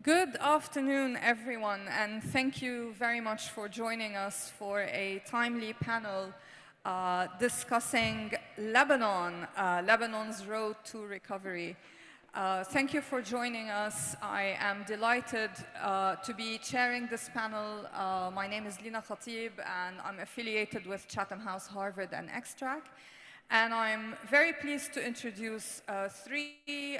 Good afternoon, everyone, and thank you very much for joining us for a timely panel discussing Lebanon, Lebanon's road to recovery. Thank you for joining us. I am delighted to be chairing this panel. My name is Lina Khatib, and I'm affiliated with Chatham House, Harvard, and Extract. And I'm very pleased to introduce three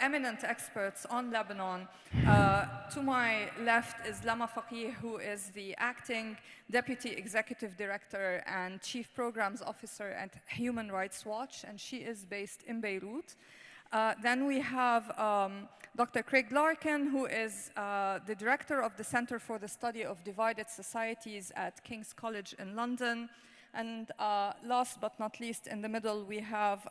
eminent experts on Lebanon. To my left is Lama Faqih, who is the acting Deputy Executive Director and Chief Programs Officer at Human Rights Watch, and she is based in Beirut. Then we have Dr. Craig Larkin, who is the Director of the Center for the Study of Divided Societies at King's College in London. And last but not least, in the middle, we have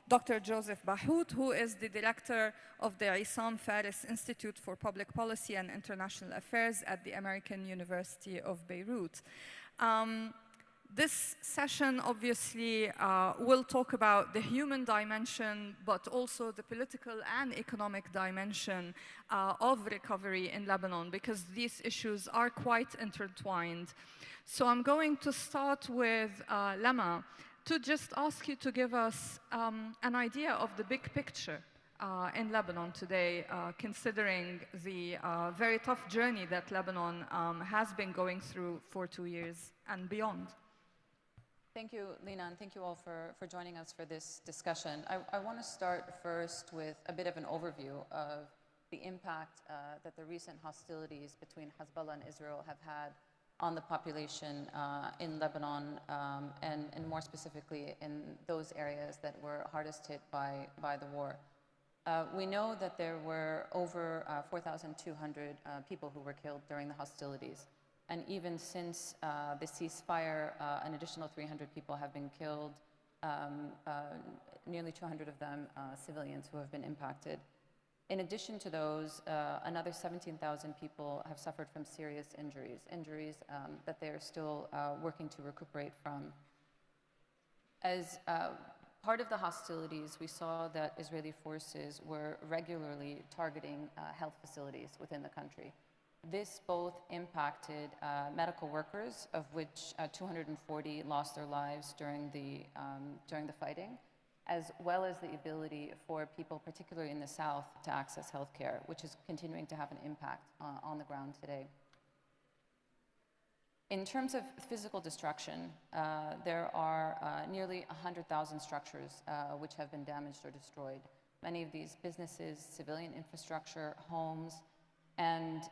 Dr. Joseph Bahout, who is the director of the Issam Faris Institute for Public Policy and International Affairs at the American University of Beirut. This session obviously will talk about the human dimension, but also the political and economic dimension of recovery in Lebanon, because these issues are quite intertwined. So I'm going to start with Lama to just ask you to give us an idea of the big picture in Lebanon today, considering the very tough journey that Lebanon has been going through for 2 years and beyond. Thank you, Lina, and thank you all for joining us for this discussion. I want to start first with a bit of an overview of the impact that the recent hostilities between Hezbollah and Israel have had on the population in Lebanon, and more specifically in those areas that were hardest hit by the war. We know that there were over 4,200 people who were killed during the hostilities. And even since the ceasefire, an additional 300 people have been killed, nearly 200 of them civilians who have been impacted. In addition to those, another 17,000 people have suffered from serious injuries that they are still working to recuperate from. As part of the hostilities, we saw that Israeli forces were regularly targeting health facilities within the country. This both impacted medical workers, of which 240 lost their lives during the fighting, as well as the ability for people, particularly in the south, to access healthcare, which is continuing to have an impact on the ground today. In terms of physical destruction, there are nearly 100,000 structures which have been damaged or destroyed. Many of these businesses, civilian infrastructure, homes, and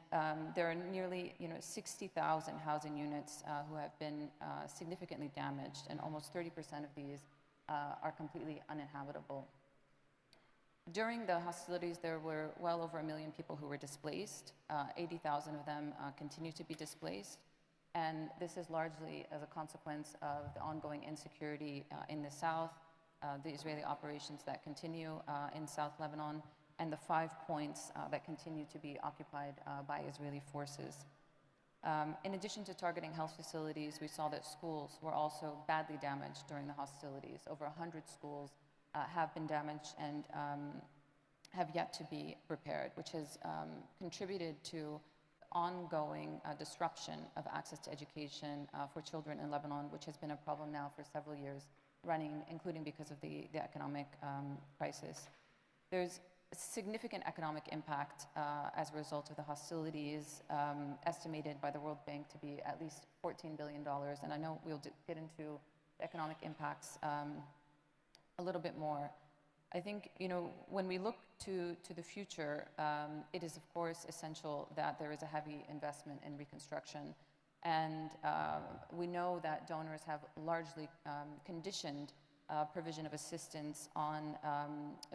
there are nearly 60,000 housing units who have been significantly damaged, and almost 30% of these are completely uninhabitable. During the hostilities, there were well over 1 million people who were displaced. 80,000 of them continue to be displaced, and this is largely as a consequence of the ongoing insecurity in the south, the Israeli operations that continue in South Lebanon, and the 5 points that continue to be occupied by Israeli forces. In addition to targeting health facilities, we saw that schools were also badly damaged during the hostilities. Over 100 schools have been damaged and have yet to be repaired, which has contributed to ongoing disruption of access to education for children in Lebanon, which has been a problem now for several years running, including because of the economic crisis. There's significant economic impact as a result of the hostilities, estimated by the World Bank to be at least $14 billion. And I know we'll get into economic impacts a little bit more. I think, when we look to the future, it is, of course, essential that there is a heavy investment in reconstruction. And we know that donors have largely conditioned provision of assistance on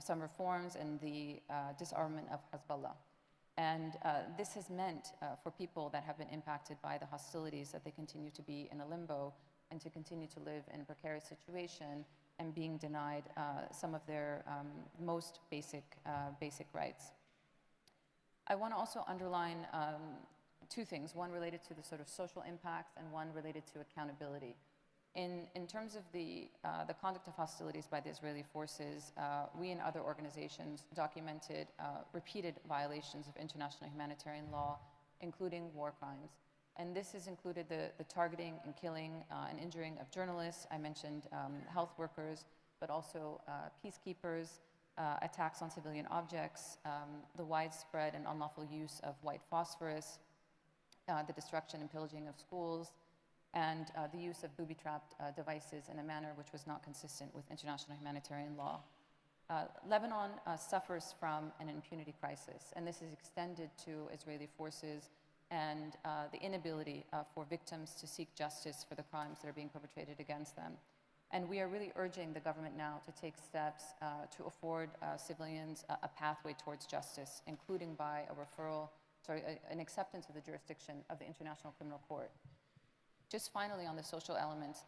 some reforms and the disarmament of Hezbollah. And this has meant for people that have been impacted by the hostilities that they continue to be in a limbo and to continue to live in a precarious situation and being denied some of their most basic rights. I want to also underline 2 things, one related to the sort of social impacts and one related to accountability. In terms of the conduct of hostilities by the Israeli forces, we and other organizations documented repeated violations of international humanitarian law, including war crimes. And this has included the targeting and killing and injuring of journalists. I mentioned health workers, but also peacekeepers, attacks on civilian objects, the widespread and unlawful use of white phosphorus, the destruction and pillaging of schools, and the use of booby-trapped devices in a manner which was not consistent with international humanitarian law. Lebanon suffers from an impunity crisis, and this is extended to Israeli forces and the inability for victims to seek justice for the crimes that are being perpetrated against them. And we are really urging the government now to take steps to afford civilians a pathway towards justice, including by an acceptance of the jurisdiction of the International Criminal Court. Just finally, on the social elements,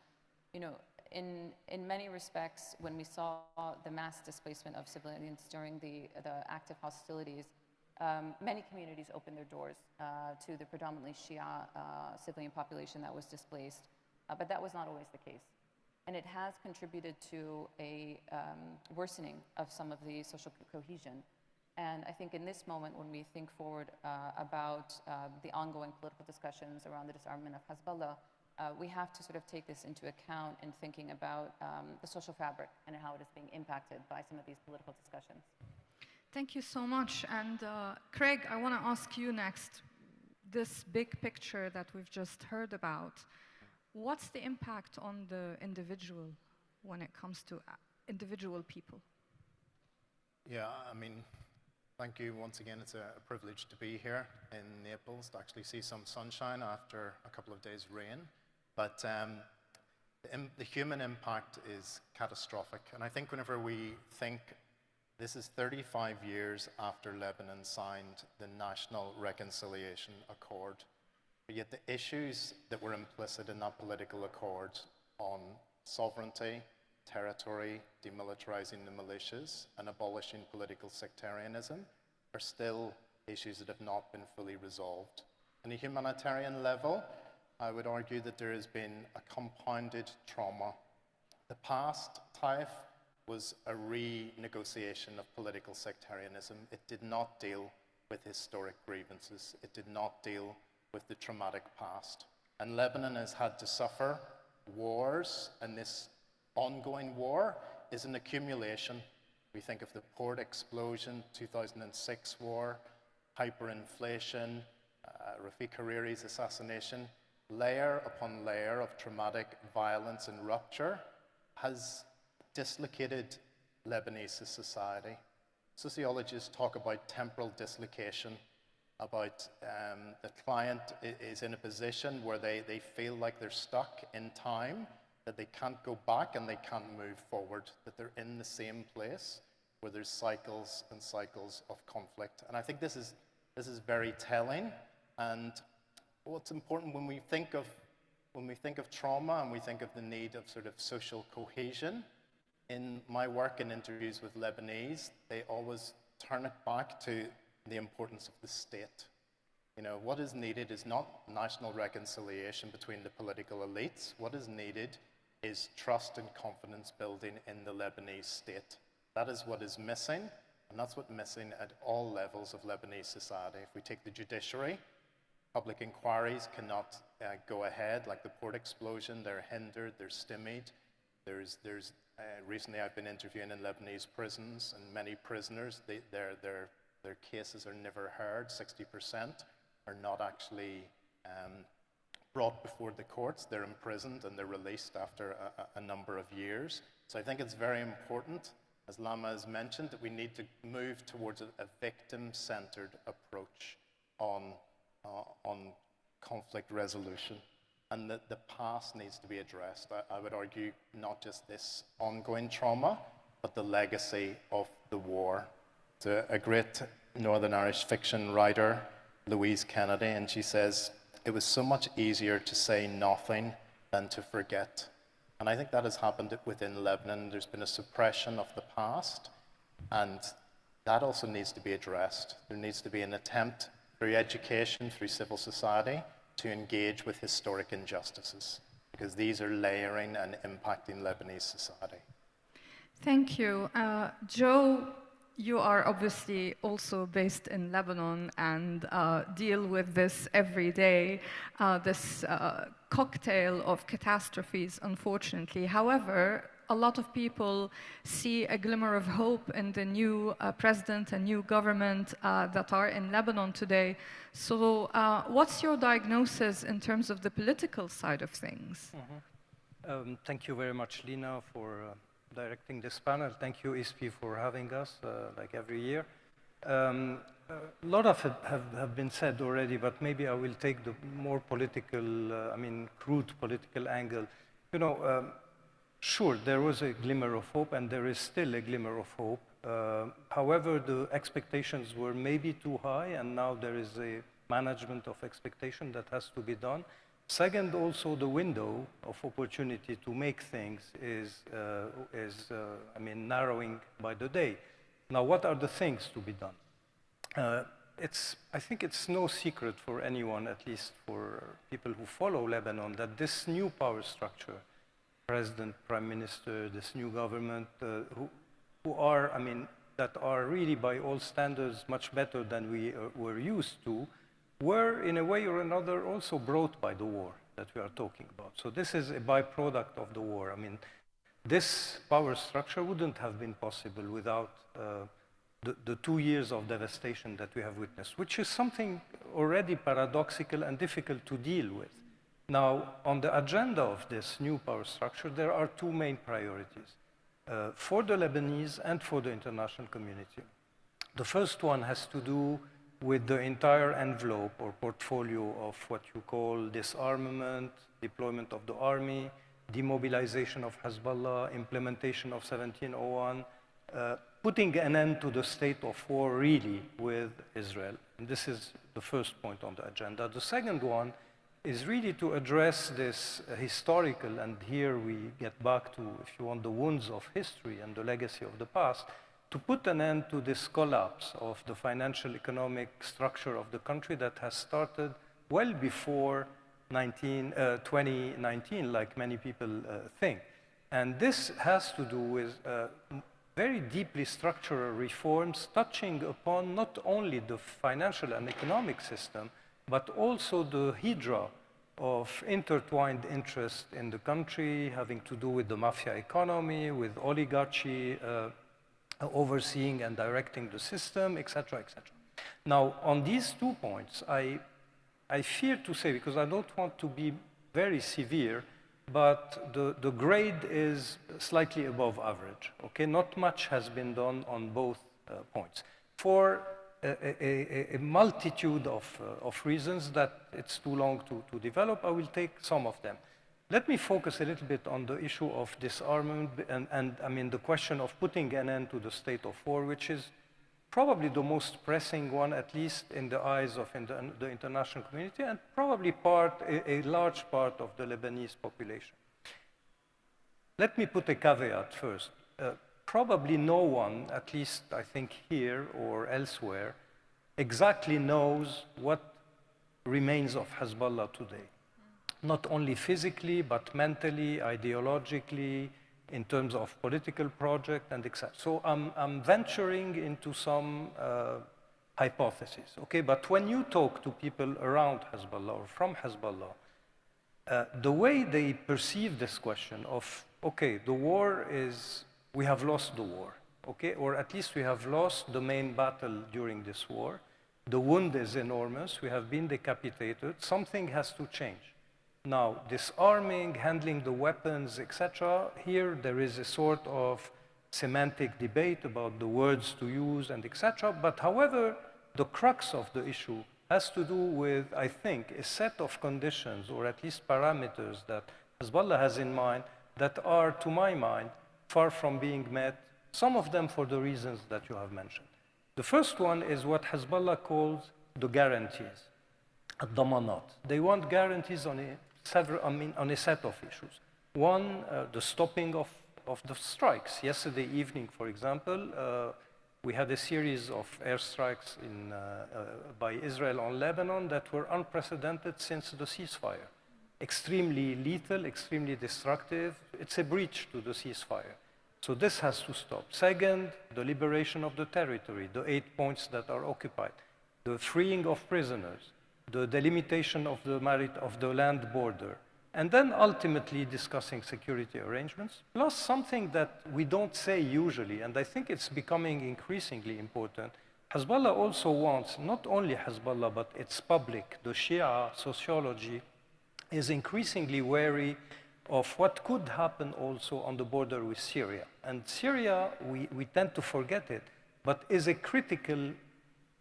in many respects, when we saw the mass displacement of civilians during the active hostilities, many communities opened their doors to the predominantly Shia civilian population that was displaced, but that was not always the case. And it has contributed to a worsening of some of the social cohesion. And I think in this moment, when we think forward about the ongoing political discussions around the disarmament of Hezbollah, we have to sort of take this into account in thinking about the social fabric and how it is being impacted by some of these political discussions. Thank you so much. And Craig, I want to ask you next, this big picture that we've just heard about, what's the impact on the individual when it comes to individual people? Yeah, I mean, thank you once again. It's a privilege to be here in Naples, to actually see some sunshine after a couple of days' rain. But the human impact is catastrophic. And I think whenever we think this is 35 years after Lebanon signed the National Reconciliation Accord, but yet the issues that were implicit in that political accord on sovereignty, territory, demilitarizing the militias, and abolishing political sectarianism are still issues that have not been fully resolved. On a humanitarian level, I would argue that there has been a compounded trauma. The past, Taif, was a renegotiation of political sectarianism. It did not deal with historic grievances. It did not deal with the traumatic past. And Lebanon has had to suffer wars, and this ongoing war is an accumulation. We think of the port explosion, 2006 war, hyperinflation, Rafiq Hariri's assassination. Layer upon layer of traumatic violence and rupture has dislocated Lebanese society. Sociologists talk about temporal dislocation, about the client is in a position where they feel like they're stuck in time, that they can't go back and they can't move forward, that they're in the same place where there's cycles and cycles of conflict. And I think this is very telling. And what's important when we think of trauma and we think of the need of sort of social cohesion, in my work and interviews with Lebanese, they always turn it back to the importance of the state. What is needed is not national reconciliation between the political elites. What is needed is trust and confidence building in the Lebanese state. That is what is missing, and that's what's missing at all levels of Lebanese society. If we take the judiciary, public inquiries cannot go ahead, like the port explosion. They're hindered, they're stymied. Recently I've been interviewing in Lebanese prisons, and many prisoners, their cases are never heard. 60% are not actually brought before the courts. They're imprisoned and they're released after a number of years. So I think it's very important, as Lama has mentioned, that we need to move towards a victim-centered approach on conflict resolution. And that the past needs to be addressed. I would argue not just this ongoing trauma, but the legacy of the war. It's a great Northern Irish fiction writer, Louise Kennedy, and she says, "It was so much easier to say nothing than to forget." And I think that has happened within Lebanon. There's been a suppression of the past, and that also needs to be addressed. There needs to be an attempt through education, through civil society, to engage with historic injustices. because these are layering and impacting Lebanese society. Thank you. Joe, you are obviously also based in Lebanon and deal with this every day, this cocktail of catastrophes, unfortunately. However, a lot of people see a glimmer of hope in the new president and new government that are in Lebanon today. So what's your diagnosis in terms of the political side of things? Thank you very much, Lina, for directing this panel. Thank you, ISPI, for having us, like every year. A lot of it have been said already, but maybe I will take the more political, crude political angle. You know, sure, there was a glimmer of hope, and there is still a glimmer of hope. However, the expectations were maybe too high, and now there is a management of expectation that has to be done. Second, also the window of opportunity to make things is narrowing by the day. Now, what are the things to be done? I think it's no secret for anyone, at least for people who follow Lebanon, that this new power structure, president, prime minister, this new government, that are really by all standards much better than we were used to, were in a way or another also brought by the war that we are talking about. So this is a byproduct of the war. I mean, this power structure wouldn't have been possible without the 2 years of devastation that we have witnessed, which is something already paradoxical and difficult to deal with. Now, on the agenda of this new power structure, there are two main priorities for the Lebanese and for the international community. The first one has to do with the entire envelope or portfolio of what you call disarmament, deployment of the army, demobilization of Hezbollah, implementation of 1701, putting an end to the state of war really with Israel. And this is the first point on the agenda. The second one is really to address this historical, and here we get back to, if you want, the wounds of history and the legacy of the past, to put an end to this collapse of the financial economic structure of the country that has started well before 2019, like many people think. And this has to do with very deeply structural reforms touching upon not only the financial and economic system, but also the hydra of intertwined interest in the country, having to do with the mafia economy, with oligarchy, overseeing and directing the system, et cetera, et cetera. Now, on these 2 points, I fear to say, because I don't want to be very severe, but the grade is slightly above average, okay? Not much has been done on both points for a multitude of reasons that it's too long to develop. I will take some of them. Let me focus a little bit on the issue of disarmament and I mean the question of putting an end to the state of war, which is probably the most pressing one, at least in the eyes of the international community, and probably a large part of the Lebanese population. Let me put a caveat first. Probably no one, at least I think here or elsewhere, exactly knows what remains of Hezbollah today. Not only physically, but mentally, ideologically, in terms of political project and etc. So I'm venturing into some hypotheses, okay? But when you talk to people around Hezbollah or from Hezbollah, the way they perceive this question of, okay, the war is, we have lost the war, okay? Or at least we have lost the main battle during this war. The wound is enormous, we have been decapitated, something has to change. Now, disarming, handling the weapons, etc., here there is a sort of semantic debate about the words to use and etc. But however, the crux of the issue has to do with, I think, a set of conditions or at least parameters that Hezbollah has in mind that are, to my mind, far from being met, some of them for the reasons that you have mentioned. The first one is what Hezbollah calls the guarantees, الضمانات. They want guarantees on a set of issues. One, the stopping of the strikes. Yesterday evening, for example, we had a series of airstrikes by Israel on Lebanon that were unprecedented since the ceasefire. extremely lethal, extremely destructive. It's a breach to the ceasefire. So this has to stop. Second, the liberation of the territory, the 8 points that are occupied, the freeing of prisoners, the delimitation of the land border, and then ultimately discussing security arrangements, plus something that we don't say usually, and I think it's becoming increasingly important. Hezbollah also wants, not only Hezbollah, but its public, the Shia sociology, is increasingly wary of what could happen also on the border with Syria. And Syria, we tend to forget it, but is a critical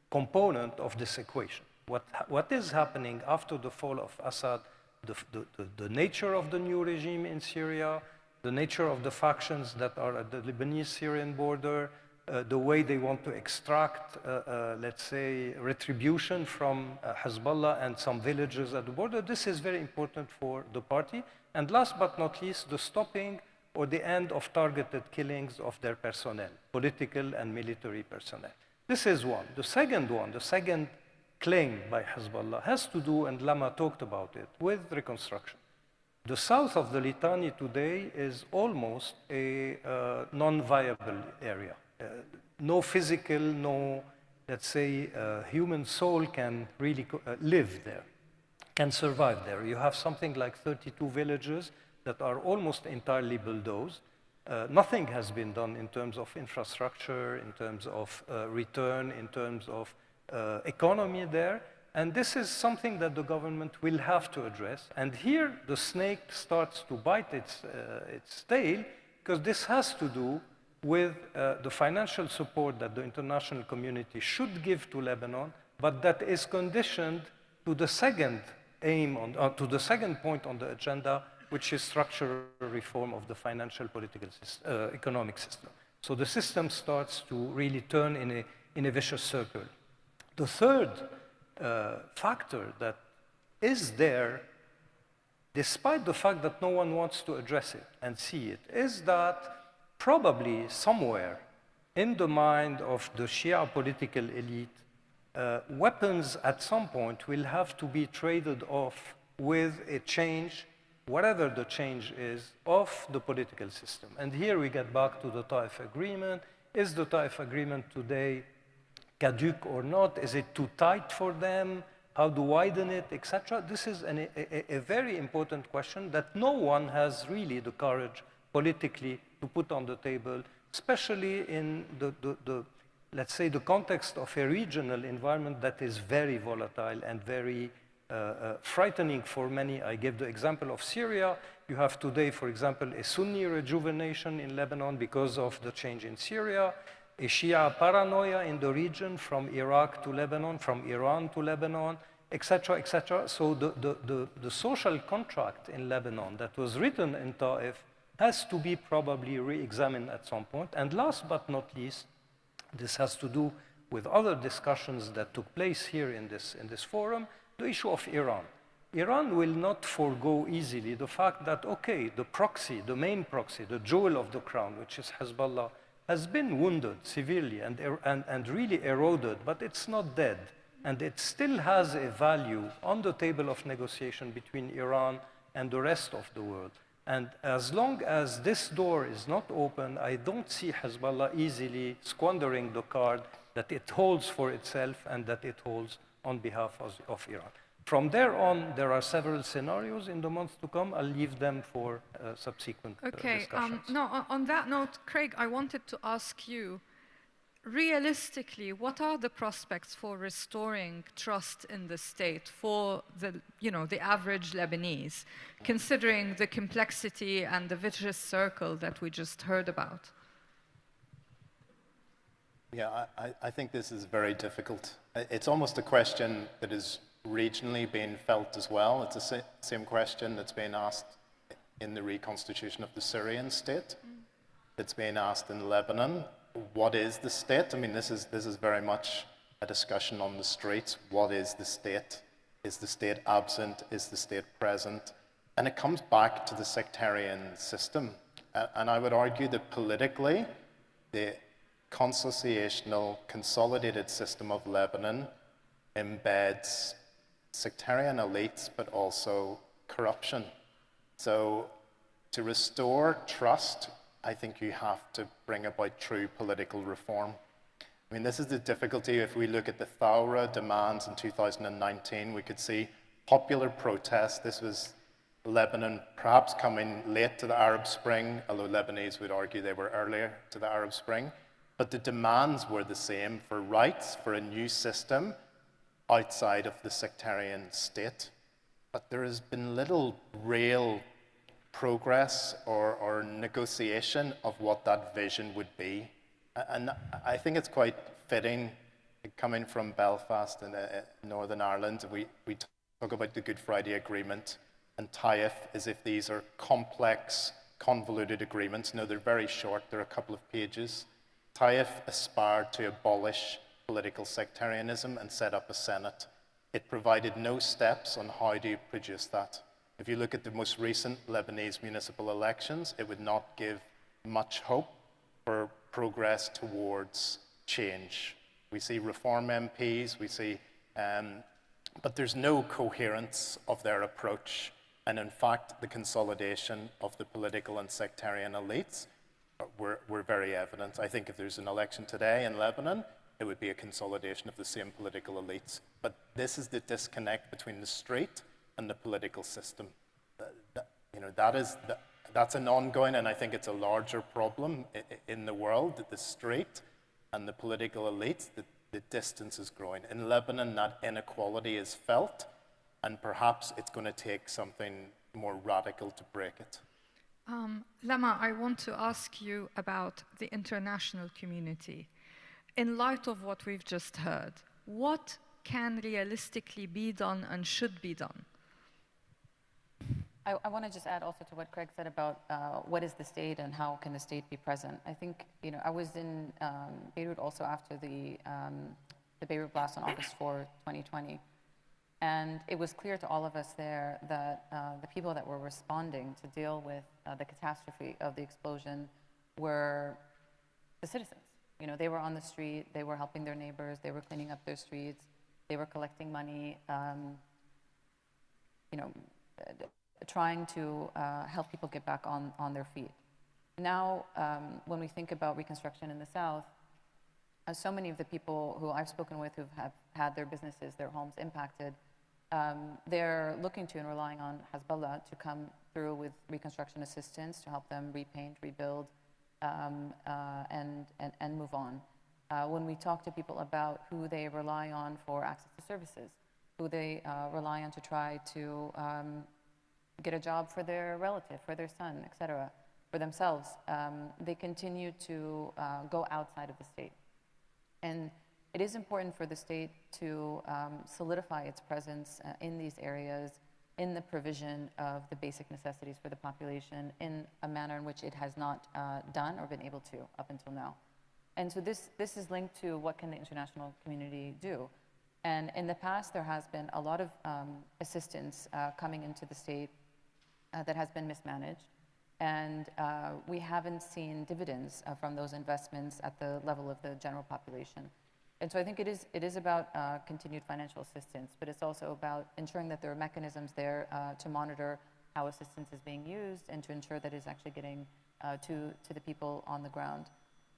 component of this equation. What is happening after the fall of Assad, the nature of the new regime in Syria, the nature of the factions that are at the Lebanese-Syrian border, the way they want to extract, let's say, retribution from Hezbollah and some villages at the border. This is very important for the party. And last but not least, the stopping or the end of targeted killings of their personnel, political and military personnel. This is one. The second claim by Hezbollah has to do, and Lama talked about it, with reconstruction. The south of the Litani today is almost a non-viable area. No physical, no, let's say, human soul can really live there, can survive there. You have something like 32 villages that are almost entirely bulldozed. Nothing has been done in terms of infrastructure, in terms of return, in terms of economy there. And this is something that the government will have to address. And here the snake starts to bite its tail, because this has to do with the financial support that the international community should give to Lebanon, but that is conditioned to the second aim, to the second point on the agenda, which is structural reform of the financial, political, economic system. So the system starts to really turn in a vicious circle. The third factor that is there, despite the fact that no one wants to address it and see it, is that probably somewhere in the mind of the Shia political elite, weapons at some point will have to be traded off with a change, whatever the change is, of the political system. And here we get back to the Taif Agreement. Is the Taif Agreement today caduc or not? Is it too tight for them? How to widen it, etc.? This is a very important question that no one has really the courage politically to put on the table, especially in let's say, the context of a regional environment that is very volatile and very frightening for many. I gave the example of Syria. You have today, for example, a Sunni rejuvenation in Lebanon because of the change in Syria, a Shia paranoia in the region from Iraq to Lebanon, from Iran to Lebanon, etc., etc. So the social contract in Lebanon that was written in Taif has to be probably re-examined at some point. And last but not least, this has to do with other discussions that took place here in this forum, the issue of Iran. Iran will not forego easily the fact that, okay, the proxy, the main proxy, the jewel of the crown, which is Hezbollah, has been wounded severely and really eroded, but it's not dead. And it still has a value on the table of negotiation between Iran and the rest of the world. And as long as this door is not open, I don't see Hezbollah easily squandering the card that it holds for itself and that it holds on behalf of Iran. From there on, there are several scenarios in the months to come. I'll leave them for subsequent discussions. No, on that note, Craig, I wanted to ask you, realistically, what are the prospects for restoring trust in the state for the average Lebanese, considering the complexity and the vicious circle that we just heard about? Yeah, I think this is very difficult. It's almost a question that is regionally being felt as well. It's the same question that's being asked in the reconstitution of the Syrian state. It's being asked in Lebanon. What is the state? I mean, this is very much a discussion on the streets. What is the state? Is the state absent? Is the state present? And it comes back to the sectarian system. And I would argue that politically, the consociational, consolidated system of Lebanon embeds sectarian elites, but also corruption. So to restore trust, I think you have to bring about true political reform. I mean, this is the difficulty. If we look at the Thawra demands in 2019, we could see popular protests. This was Lebanon perhaps coming late to the Arab Spring, although Lebanese would argue they were earlier to the Arab Spring. But the demands were the same for rights, for a new system outside of the sectarian state. But there has been little real progress or negotiation of what that vision would be. And I think it's quite fitting, coming from Belfast in Northern Ireland, we talk about the Good Friday Agreement and Taif as if these are complex, convoluted agreements. No, they're very short, they're a couple of pages. Taif aspired to abolish political sectarianism and set up a Senate. It provided no steps on how to produce that. If you look at the most recent Lebanese municipal elections, it would not give much hope for progress towards change. We see reform MPs, we see, but there's no coherence of their approach. And in fact, the consolidation of the political and sectarian elites were very evident. I think if there's an election today in Lebanon, it would be a consolidation of the same political elites. But this is the disconnect between the street and the political system. That's an ongoing, and I think it's a larger problem in the world, that the street and the political elites, the distance is growing. In Lebanon, that inequality is felt, and perhaps it's going to take something more radical to break it. Lama, I want to ask you about the international community. In light of what we've just heard, what can realistically be done and should be done? I want to just add also to what Craig said about what is the state and how can the state be present. I think, I was in Beirut also after the Beirut blast on August 4, 2020. And it was clear to all of us there that the people that were responding to deal with the catastrophe of the explosion were the citizens. They were on the street, they were helping their neighbors, they were cleaning up their streets, they were collecting money, trying to help people get back on their feet. Now, when we think about reconstruction in the South, so many of the people who I've spoken with who have had their businesses, their homes impacted, they're looking to and relying on Hezbollah to come through with reconstruction assistance to help them repaint, rebuild, and move on. When we talk to people about who they rely on for access to services, who they rely on to try to get a job for their relative, for their son, et cetera, for themselves, they continue to go outside of the state. And it is important for the state to solidify its presence in these areas, in the provision of the basic necessities for the population in a manner in which it has not done or been able to up until now. And so this is linked to what can the international community do. And in the past, there has been a lot of assistance coming into the state that has been mismanaged. And we haven't seen dividends from those investments at the level of the general population. And so I think it is about continued financial assistance, but it's also about ensuring that there are mechanisms there to monitor how assistance is being used and to ensure that it's actually getting to the people on the ground.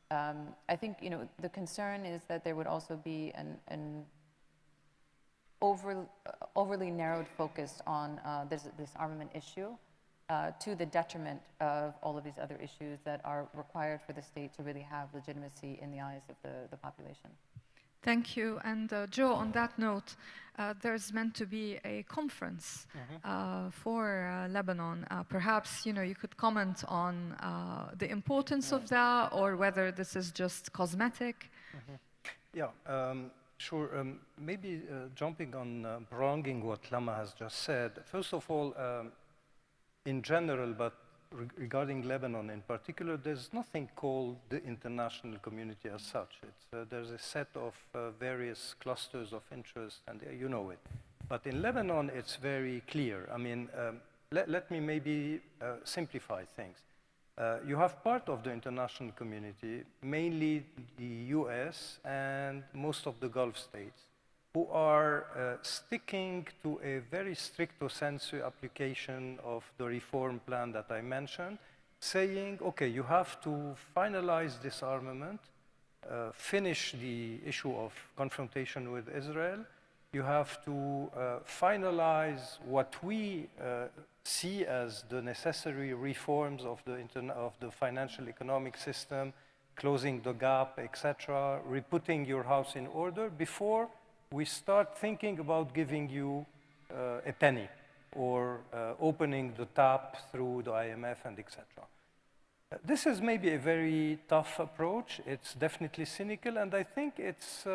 I think the concern is that there would also be an overly narrowed focus on this armament issue to the detriment of all of these other issues that are required for the state to really have legitimacy in the eyes of the population. Thank you. And Joe, on that note, there's meant to be a conference for Lebanon. Perhaps you could comment on the importance of that, or whether this is just cosmetic. Yeah, sure. Maybe jumping on prolonging what Lama has just said. First of all, in general, but regarding Lebanon in particular, there's nothing called the international community as such. There's a set of various clusters of interest, and you know it. But in Lebanon, it's very clear. I mean, let me maybe simplify things. You have part of the international community, mainly the US and most of the Gulf states, who are sticking to a very stricto sensu application of the reform plan that I mentioned, saying, okay, you have to finalize disarmament, finish the issue of confrontation with Israel. You have to finalize what we see as the necessary reforms of the financial economic system, closing the gap, etc., re-putting your house in order before we start thinking about giving you a penny or opening the tap through the IMF and etc. This is maybe a very tough approach. It's definitely cynical, and I think it's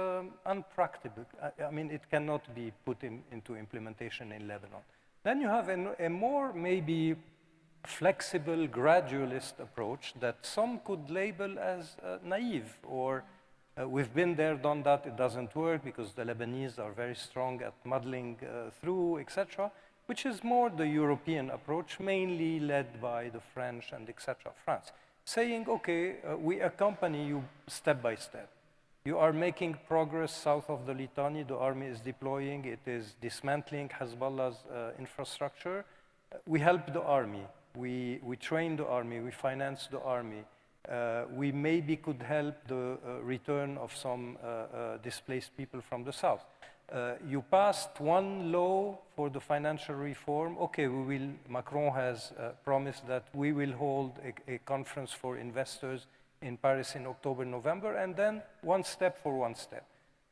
unpractical. I mean, it cannot be put into implementation in Lebanon. Then you have a more maybe flexible, gradualist approach that some could label as naive, or we've been there, done that, it doesn't work because the Lebanese are very strong at muddling through, etc., which is more the European approach, mainly led by the French and etc. France, saying, okay, we accompany you step by step. You are making progress south of the Litani, the army is deploying, it is dismantling Hezbollah's infrastructure. We help the army, we train the army, we finance the army. We maybe could help the return of some displaced people from the south. You passed one law for the financial reform. Okay, Macron has promised that we will hold a conference for investors in Paris in October, November, and then one step for one step.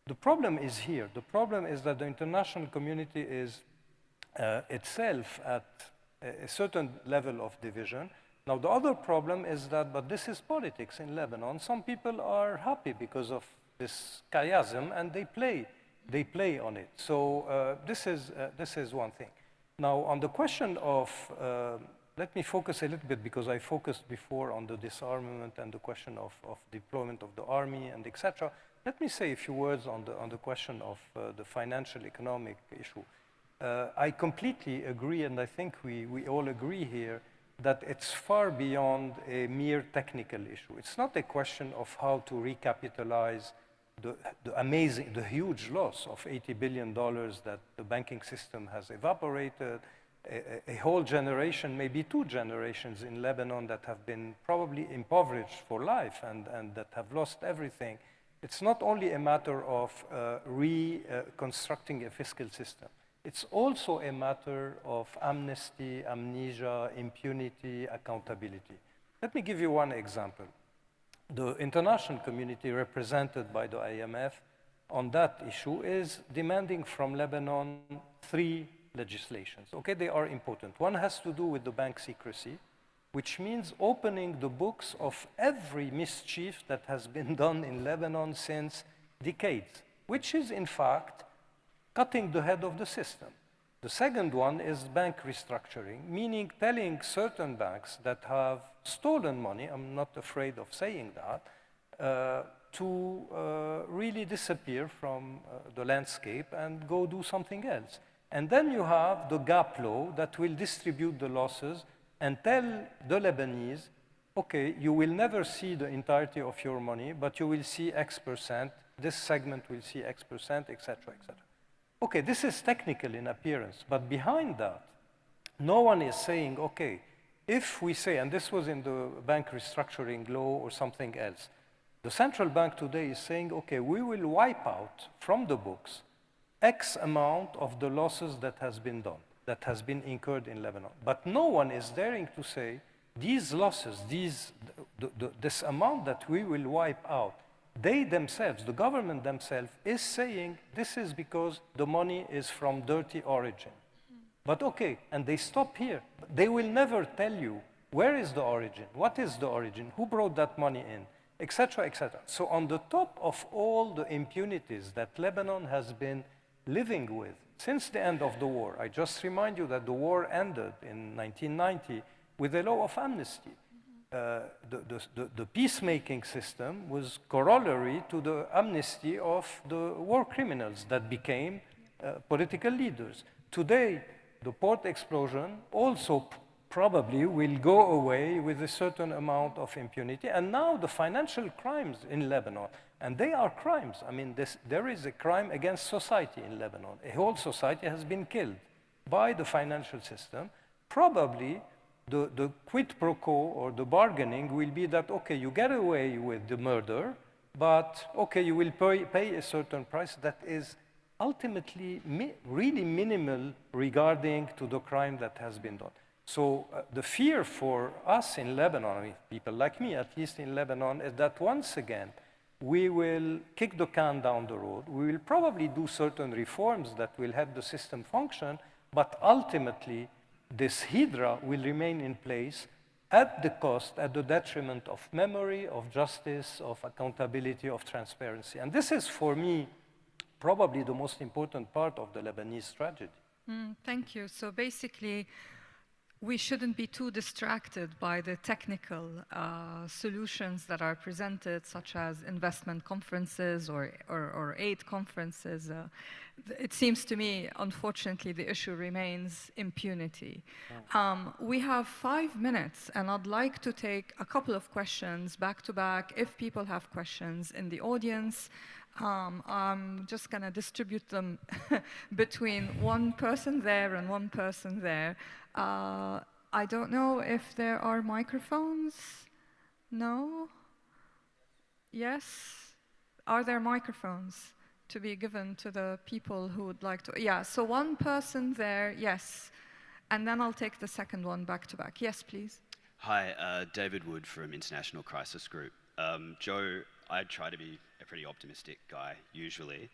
The problem is here. The problem is that the international community is itself at a certain level of division. Now, the other problem is that, but this is politics in Lebanon. Some people are happy because of this chiasm, and they play on it. So this is one thing. Now, on the question of, let me focus a little bit, because I focused before on the disarmament and the question of deployment of the army and etc. Let me say a few words on the question of the financial economic issue. I completely agree, and I think we all agree here, that it's far beyond a mere technical issue. It's not a question of how to recapitalize the huge loss of $80 billion that the banking system has evaporated, a whole generation, maybe two generations in Lebanon that have been probably impoverished for life and that have lost everything. It's not only a matter of reconstructing a fiscal system. It's also a matter of amnesty, amnesia, impunity, accountability. Let me give you one example. The international community represented by the IMF on that issue is demanding from Lebanon 3 legislations. Okay, they are important. One has to do with the bank secrecy, which means opening the books of every mischief that has been done in Lebanon since decades, which is in fact cutting the head of the system. The second one is bank restructuring, meaning telling certain banks that have stolen money, I'm not afraid of saying that, to really disappear from the landscape and go do something else. And then you have the gap law that will distribute the losses and tell the Lebanese, okay, you will never see the entirety of your money, but you will see X%, this segment will see X%, etc., etc. Okay, this is technical in appearance, but behind that, no one is saying, okay, if we say, and this was in the bank restructuring law or something else, the central bank today is saying, okay, we will wipe out from the books X amount of the losses that has been done, that has been incurred in Lebanon. But no one is daring to say, these losses, this amount that we will wipe out, they themselves, the government themselves, is saying this is because the money is from dirty origin. But okay, and they stop here. They will never tell you where is the origin, what is the origin, who brought that money in, etc., etc. So on the top of all the impunities that Lebanon has been living with since the end of the war, I just remind you that the war ended in 1990 with a law of amnesty. The peacemaking system was corollary to the amnesty of the war criminals that became political leaders. Today, the port explosion also probably will go away with a certain amount of impunity. And now the financial crimes in Lebanon, and they are crimes. I mean, there is a crime against society in Lebanon. A whole society has been killed by the financial system. Probably the quid pro quo or the bargaining will be that, okay, you get away with the murder, but okay, you will pay a certain price that is ultimately really minimal regarding to the crime that has been done. So the fear for us in Lebanon, I mean, people like me, at least in Lebanon, is that once again, we will kick the can down the road. We will probably do certain reforms that will help the system function, but ultimately, this hydra will remain in place at the cost, at the detriment of memory, of justice, of accountability, of transparency. And this is, for me, probably the most important part of the Lebanese tragedy. Thank you. So basically, we shouldn't be too distracted by the technical solutions that are presented, such as investment conferences or aid conferences. It seems to me, unfortunately, the issue remains impunity. We have 5 minutes, and I'd like to take a couple of questions back to back. If people have questions in the audience, I'm just going to distribute them between one person there and one person there. I don't know if there are microphones. No? Yes? Are there microphones to be given to the people who would like to? Yeah, so one person there, yes. And then I'll take the second one back to back. Yes, please. Hi, David Wood from International Crisis Group. Joe, I try to be a pretty optimistic guy usually,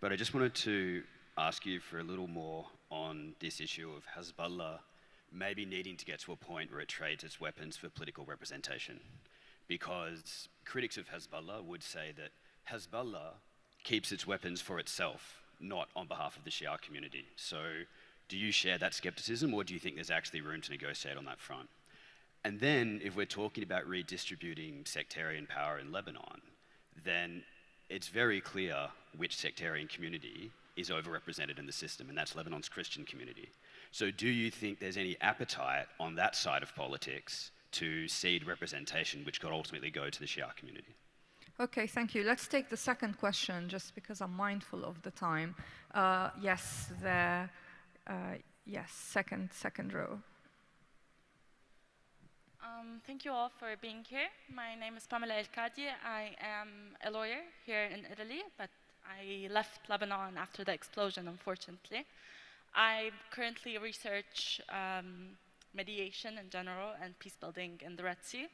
but I just wanted to ask you for a little more on this issue of Hezbollah maybe needing to get to a point where it trades its weapons for political representation. Because critics of Hezbollah would say that Hezbollah keeps its weapons for itself, not on behalf of the Shia community. So do you share that skepticism, or do you think there's actually room to negotiate on that front? And then if we're talking about redistributing sectarian power in Lebanon, then it's very clear which sectarian community is overrepresented in the system, and that's Lebanon's Christian community. So do you think there's any appetite on that side of politics to cede representation which could ultimately go to the Shia community? Okay, thank you. Let's take the second question, just because I'm mindful of the time. Yes, there. Yes, second row. Thank you all for being here. My name is Pamela El-Kadi. I am a lawyer here in Italy, but I left Lebanon after the explosion, unfortunately. I currently research mediation in general and peace building in the Red Sea.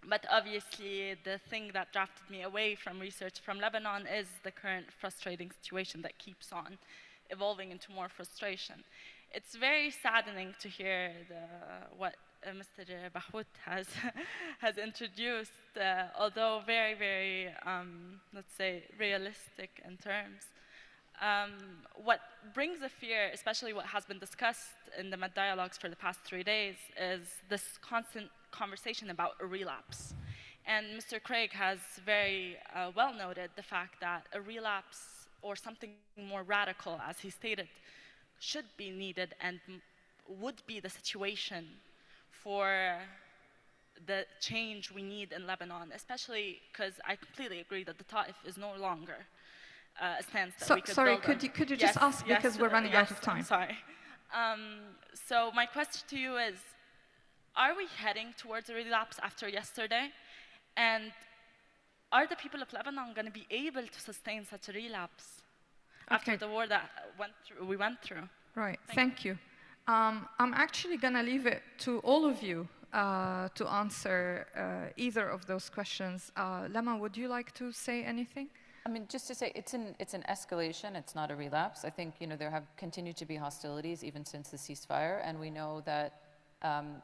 But obviously, the thing that drafted me away from research from Lebanon is the current frustrating situation that keeps on evolving into more frustration. It's very saddening to hear what Mr. Bahout has introduced, although very, very, let's say, realistic in terms. What brings a fear, especially what has been discussed in the Med dialogues for the past 3 days, is this constant conversation about a relapse. And Mr. Craig has very well noted the fact that a relapse or something more radical, as he stated, should be needed and would be the situation for the change we need in Lebanon, especially because I completely agree that the Ta'if is no longer a stance that we could sorry, build on. could you just ask, because we're running out of time. I'm sorry. So my question to you is, are we heading towards a relapse after yesterday? And are the people of Lebanon going to be able to sustain such a relapse after the war that we went through? Right, thank you. I'm actually going to leave it to all of you to answer either of those questions. Lema, would you like to say anything? I mean, just to say, it's an escalation. It's not a relapse. I think there have continued to be hostilities even since the ceasefire, and we know that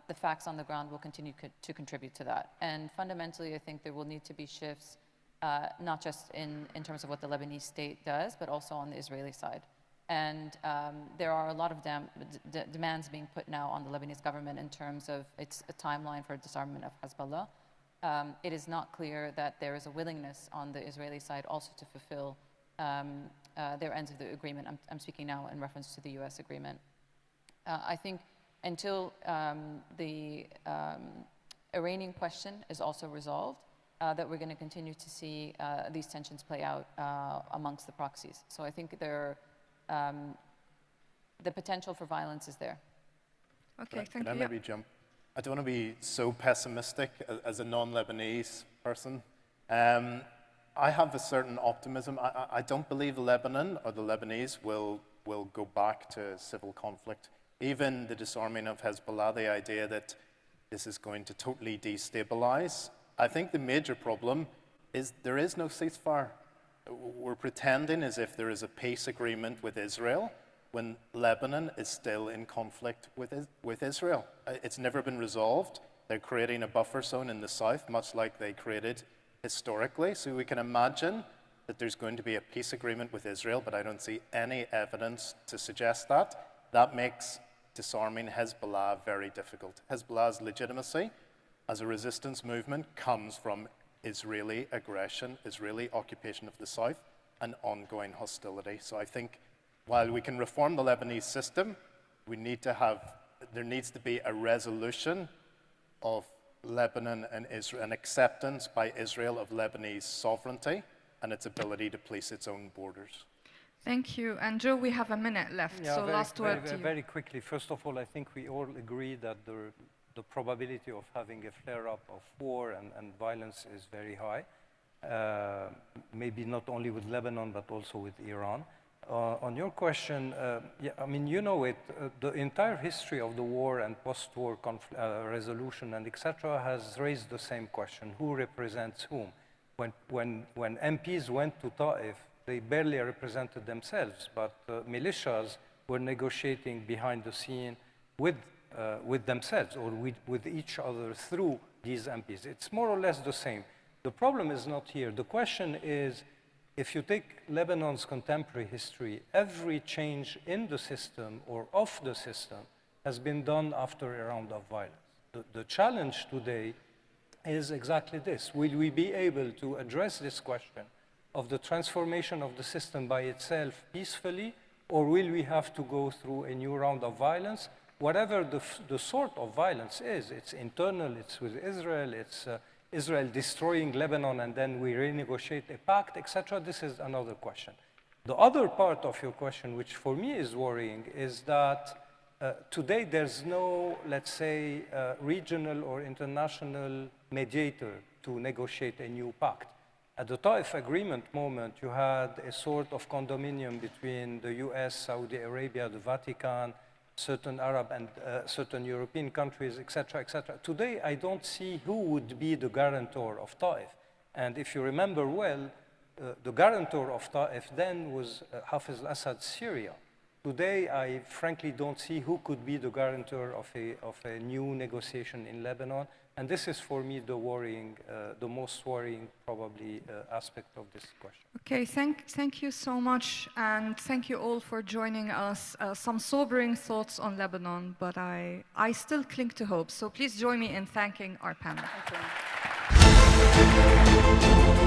the facts on the ground will continue to contribute to that. And fundamentally, I think there will need to be shifts, not just in terms of what the Lebanese state does, but also on the Israeli side. And there are a lot of demands being put now on the Lebanese government in terms of its timeline for disarmament of Hezbollah. It is not clear that there is a willingness on the Israeli side also to fulfill their ends of the agreement. I'm speaking now in reference to the US agreement. I think until the Iranian question is also resolved, that we're going to continue to see these tensions play out amongst the proxies. So I think the potential for violence is there. Okay, thank Can you. I maybe jump? I don't want to be so pessimistic as a non-Lebanese person. I have a certain optimism. I don't believe Lebanon or the Lebanese will go back to civil conflict. Even the disarming of Hezbollah, the idea that this is going to totally destabilize. I think the major problem is there is no ceasefire. We're pretending as if there is a peace agreement with Israel when Lebanon is still in conflict with Israel. It's never been resolved. They're creating a buffer zone in the south, much like they created historically. So we can imagine that there's going to be a peace agreement with Israel, but I don't see any evidence to suggest that. That makes disarming Hezbollah very difficult. Hezbollah's legitimacy as a resistance movement comes from Israeli aggression, Israeli occupation of the south, and ongoing hostility. So I think while we can reform the Lebanese system, there needs to be a resolution of Lebanon and Israel, an acceptance by Israel of Lebanese sovereignty and its ability to police its own borders. Thank you. And Joe, we have a minute left, so last word to you. Very quickly. First of all, I think we all agree that the probability of having a flare-up of war and violence is very high. Maybe not only with Lebanon, but also with Iran. On your question, I mean, you know it, the entire history of the war and post-war resolution and etc. has raised the same question: who represents whom? When MPs went to Ta'if, they barely represented themselves, but militias were negotiating behind the scene with themselves or with each other through these MPs. It's more or less the same. The problem is not here. The question is, if you take Lebanon's contemporary history, every change in the system or of the system has been done after a round of violence. The challenge today is exactly this. Will we be able to address this question of the transformation of the system by itself peacefully, or will we have to go through a new round of violence? Whatever the sort of violence is, it's internal, it's with Israel, it's Israel destroying Lebanon and then we renegotiate a pact, etc. This is another question. The other part of your question, which for me is worrying, is that today there's no, let's say, regional or international mediator to negotiate a new pact. At the Ta'if agreement moment, you had a sort of condominium between the US, Saudi Arabia, the Vatican, certain Arab and certain European countries, etc., etc. Today, I don't see who would be the guarantor of Ta'if. And if you remember well, the guarantor of Ta'if then was Hafiz al-Assad's Syria. Today, I frankly don't see who could be the guarantor of a new negotiation in Lebanon. And this is, for me, the most worrying, probably, aspect of this question. Okay, thank you so much, and thank you all for joining us. Some sobering thoughts on Lebanon, but I still cling to hope. So please join me in thanking our panel. Thank you.